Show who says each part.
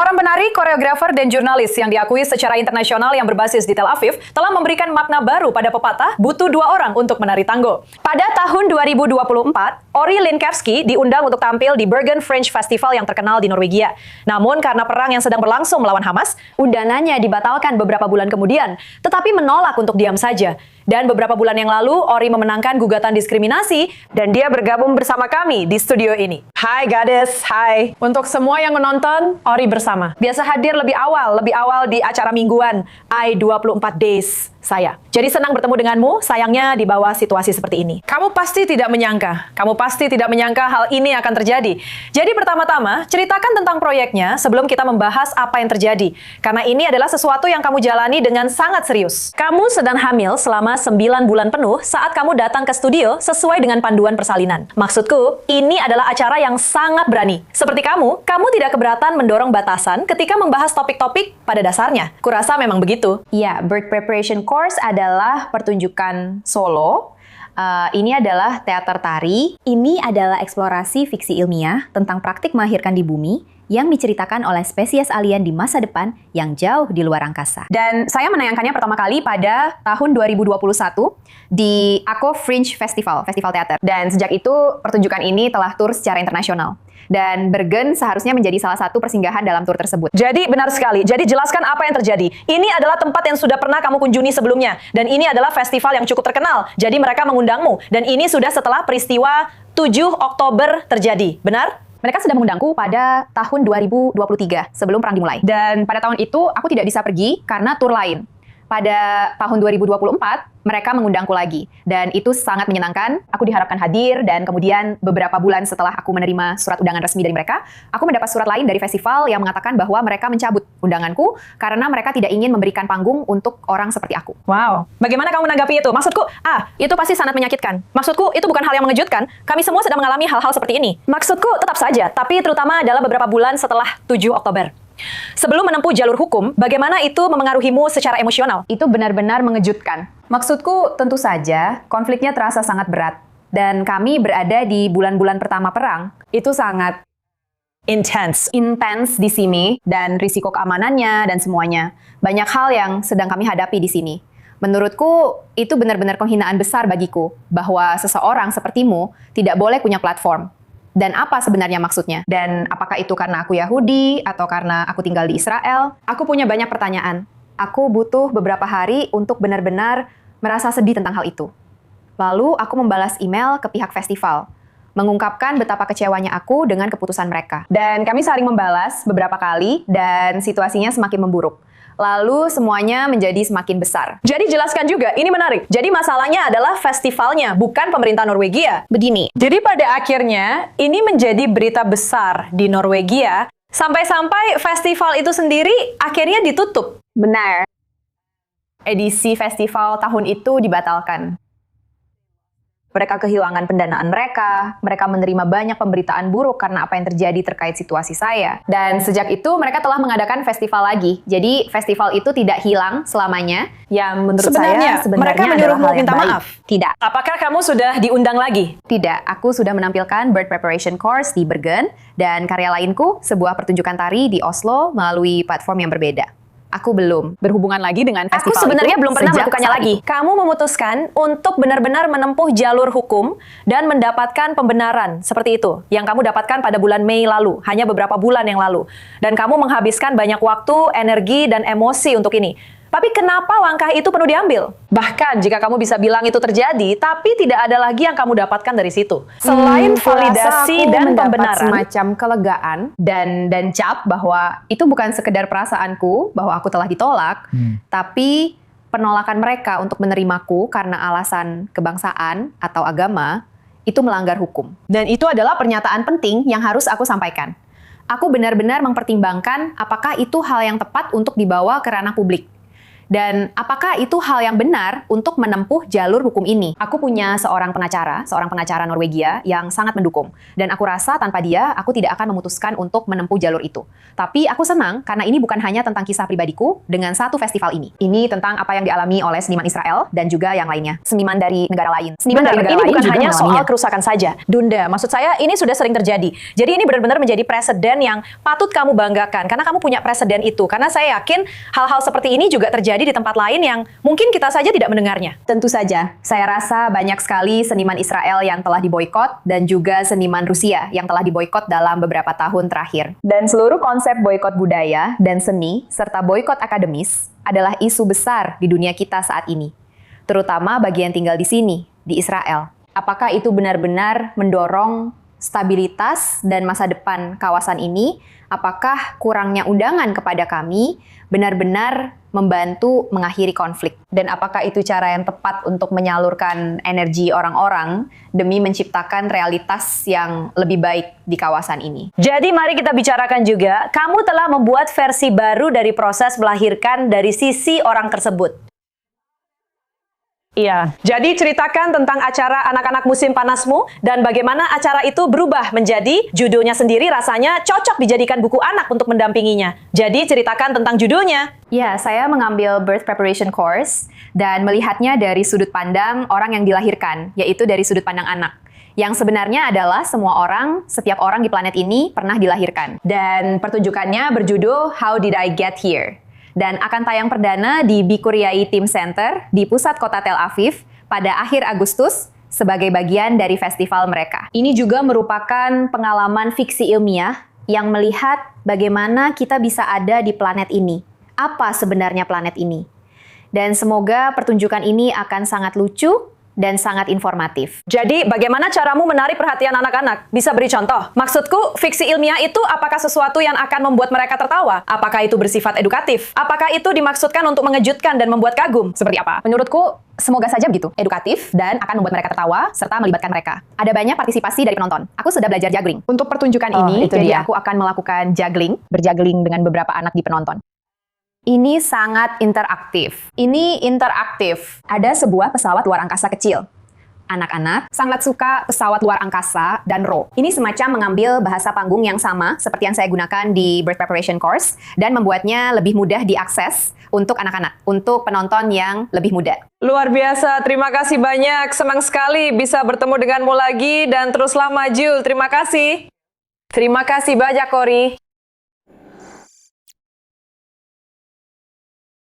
Speaker 1: Seorang penari, koreografer, dan jurnalis yang diakui secara internasional yang berbasis di Tel Aviv telah memberikan makna baru pada pepatah butuh dua orang untuk menari tango. Pada tahun 2024, Ori Linkevski diundang untuk tampil di Bergen Fringe Festival yang terkenal di Norwegia. Namun karena perang yang sedang berlangsung melawan Hamas, undangannya dibatalkan beberapa bulan kemudian, tetapi menolak untuk diam saja. Dan beberapa bulan yang lalu, Ori memenangkan gugatan diskriminasi dan dia bergabung bersama kami di studio ini. Hai Goddess, hai. Untuk semua yang menonton, Ori bersama. Biasa hadir lebih awal di acara mingguan I24 Days saya. Jadi senang bertemu denganmu, sayangnya di bawah situasi seperti ini. Kamu pasti tidak menyangka hal ini akan terjadi. Jadi pertama-tama, ceritakan tentang proyeknya sebelum kita membahas apa yang terjadi. Karena ini adalah sesuatu yang kamu jalani dengan sangat serius. Kamu sedang hamil selama 9 bulan penuh saat kamu datang ke studio sesuai dengan panduan persalinan. Maksudku, ini adalah acara yang sangat berani. Seperti kamu tidak keberatan mendorong batasan ketika membahas topik-topik pada dasarnya. Kurasa memang begitu.
Speaker 2: Ya, Birth Preparation Course adalah pertunjukan solo. Ini adalah teater tari. Ini adalah eksplorasi fiksi ilmiah tentang praktik melahirkan di bumi yang diceritakan oleh spesies alien di masa depan yang jauh di luar angkasa.
Speaker 1: Dan saya menayangkannya pertama kali pada tahun 2021 di Ako Fringe Festival teater. Dan sejak itu, pertunjukan ini telah tur secara internasional. Dan Bergen seharusnya menjadi salah satu persinggahan dalam tur tersebut. Jadi benar sekali. Jadi jelaskan apa yang terjadi. Ini adalah tempat yang sudah pernah kamu kunjungi sebelumnya. Dan ini adalah festival yang cukup terkenal. Jadi mereka mengundangmu. Dan ini sudah setelah peristiwa 7 Oktober terjadi. Benar?
Speaker 2: Mereka sudah mengundangku pada tahun 2023, sebelum perang dimulai. Dan pada tahun itu, aku tidak bisa pergi karena tur lain. Pada tahun 2024, mereka mengundangku lagi. Dan itu sangat menyenangkan. Aku diharapkan hadir, dan kemudian beberapa bulan setelah aku menerima surat undangan resmi dari mereka, aku mendapat surat lain dari festival yang mengatakan bahwa mereka mencabut undanganku karena mereka tidak ingin memberikan panggung untuk orang seperti aku.
Speaker 1: Wow. Bagaimana kamu menanggapi itu? Maksudku, itu pasti sangat menyakitkan. Maksudku, itu bukan hal yang mengejutkan. Kami semua sedang mengalami hal-hal seperti ini. Maksudku, tetap saja. Tapi terutama adalah beberapa bulan setelah 7 Oktober. Sebelum menempuh jalur hukum, bagaimana itu memengaruhimu secara emosional?
Speaker 2: Itu benar-benar mengejutkan. Maksudku, tentu saja konfliknya terasa sangat berat. Dan kami berada di bulan-bulan pertama perang. Itu sangat intens di sini, dan risiko keamanannya dan semuanya. Banyak hal yang sedang kami hadapi di sini. Menurutku, itu benar-benar penghinaan besar bagiku, bahwa seseorang sepertimu tidak boleh punya platform. Dan apa sebenarnya maksudnya? Dan apakah itu karena aku Yahudi atau karena aku tinggal di Israel? Aku punya banyak pertanyaan. Aku butuh beberapa hari untuk benar-benar merasa sedih tentang hal itu. Lalu aku membalas email ke pihak festival, mengungkapkan betapa kecewanya aku dengan keputusan mereka. Dan kami saling membalas beberapa kali dan situasinya semakin memburuk. Lalu semuanya menjadi semakin besar.
Speaker 1: Jadi jelaskan juga, ini menarik. Jadi masalahnya adalah festivalnya, bukan pemerintah Norwegia.
Speaker 2: Begini.
Speaker 1: Jadi pada akhirnya, ini menjadi berita besar di Norwegia, sampai-sampai festival itu sendiri akhirnya ditutup.
Speaker 2: Benar. Edisi festival tahun itu dibatalkan. Mereka kehilangan pendanaan mereka menerima banyak pemberitaan buruk karena apa yang terjadi terkait situasi saya. Dan sejak itu mereka telah mengadakan festival lagi. Jadi festival itu tidak hilang selamanya. Yang menurut saya sebenarnya
Speaker 1: mereka menyuruhmu minta maaf?
Speaker 2: Tidak.
Speaker 1: Apakah kamu sudah diundang lagi?
Speaker 2: Tidak. Aku sudah menampilkan Birth Preparation Course di Bergen dan karya lainku, sebuah pertunjukan tari di Oslo melalui platform yang berbeda. Aku belum berhubungan lagi dengan festival itu.
Speaker 1: Aku sebenarnya belum pernah melakukannya lagi. Kamu memutuskan untuk benar-benar menempuh jalur hukum dan mendapatkan pembenaran seperti itu yang kamu dapatkan pada bulan Mei lalu, hanya beberapa bulan yang lalu. Dan kamu menghabiskan banyak waktu, energi, dan emosi untuk ini. Tapi kenapa langkah itu perlu diambil? Bahkan jika kamu bisa bilang itu terjadi, tapi tidak ada lagi yang kamu dapatkan dari situ. Selain validasi dan pembenaran,
Speaker 2: semacam kelegaan dan cap bahwa itu bukan sekedar perasaanku bahwa aku telah ditolak, tapi penolakan mereka untuk menerimaku karena alasan kebangsaan atau agama itu melanggar hukum. Dan itu adalah pernyataan penting yang harus aku sampaikan. Aku benar-benar mempertimbangkan apakah itu hal yang tepat untuk dibawa ke ranah publik. Dan apakah itu hal yang benar untuk menempuh jalur hukum ini? Aku punya seorang pengacara Norwegia yang sangat mendukung. Dan aku rasa tanpa dia, aku tidak akan memutuskan untuk menempuh jalur itu. Tapi aku senang karena ini bukan hanya tentang kisah pribadiku dengan satu festival ini. Ini tentang apa yang dialami oleh seniman Israel dan juga yang lainnya. Seniman dari negara lain. Seniman dari negara
Speaker 1: ini
Speaker 2: lain
Speaker 1: bukan
Speaker 2: juga
Speaker 1: hanya soal
Speaker 2: mengalaminya.
Speaker 1: kerusakan saja. Dunda, maksud saya ini sudah sering terjadi. Jadi ini benar-benar menjadi preseden yang patut kamu banggakan. Karena kamu punya preseden itu. Karena saya yakin hal-hal seperti ini juga terjadi di tempat lain yang mungkin kita saja tidak mendengarnya.
Speaker 2: Tentu saja, saya rasa banyak sekali seniman Israel yang telah diboikot dan juga seniman Rusia yang telah diboikot dalam beberapa tahun terakhir. Dan seluruh konsep boikot budaya dan seni serta boikot akademis adalah isu besar di dunia kita saat ini, terutama bagi yang tinggal di sini, di Israel. Apakah itu benar-benar mendorong stabilitas dan masa depan kawasan ini? Apakah kurangnya undangan kepada kami benar-benar membantu mengakhiri konflik? Dan apakah itu cara yang tepat untuk menyalurkan energi orang-orang demi menciptakan realitas yang lebih baik di kawasan ini?
Speaker 1: Jadi mari kita bicarakan juga, kamu telah membuat versi baru dari proses melahirkan dari sisi orang tersebut. Iya, jadi ceritakan tentang acara anak-anak musim panasmu dan bagaimana acara itu berubah menjadi judulnya sendiri rasanya cocok dijadikan buku anak untuk mendampinginya. Jadi ceritakan tentang judulnya.
Speaker 2: Ya, saya mengambil birth preparation course dan melihatnya dari sudut pandang orang yang dilahirkan, yaitu dari sudut pandang anak. Yang sebenarnya adalah semua orang, setiap orang di planet ini pernah dilahirkan. Dan pertunjukannya berjudul How Did I Get Here? Dan akan tayang perdana di Bikuryai Team Center di pusat kota Tel Aviv pada akhir Agustus sebagai bagian dari festival mereka. Ini juga merupakan pengalaman fiksi ilmiah yang melihat bagaimana kita bisa ada di planet ini. Apa sebenarnya planet ini? Dan semoga pertunjukan ini akan sangat lucu dan sangat informatif.
Speaker 1: Jadi, bagaimana caramu menarik perhatian anak-anak? Bisa beri contoh? Maksudku, fiksi ilmiah itu apakah sesuatu yang akan membuat mereka tertawa? Apakah itu bersifat edukatif? Apakah itu dimaksudkan untuk mengejutkan dan membuat kagum? Seperti apa?
Speaker 2: Menurutku, semoga saja begitu. Edukatif dan akan membuat mereka tertawa serta melibatkan mereka. Ada banyak partisipasi dari penonton. Aku sudah belajar juggling. Untuk pertunjukan ini, jadi aku akan melakukan juggling, berjuggling dengan beberapa anak di penonton. Ini sangat interaktif. Ada sebuah pesawat luar angkasa kecil. Anak-anak sangat suka pesawat luar angkasa dan row. Ini semacam mengambil bahasa panggung yang sama seperti yang saya gunakan di birth preparation course dan membuatnya lebih mudah diakses untuk anak-anak, untuk penonton yang lebih muda.
Speaker 1: Luar biasa, terima kasih banyak. Senang sekali bisa bertemu denganmu lagi dan teruslah maju. Terima kasih. Terima kasih banyak, Cory.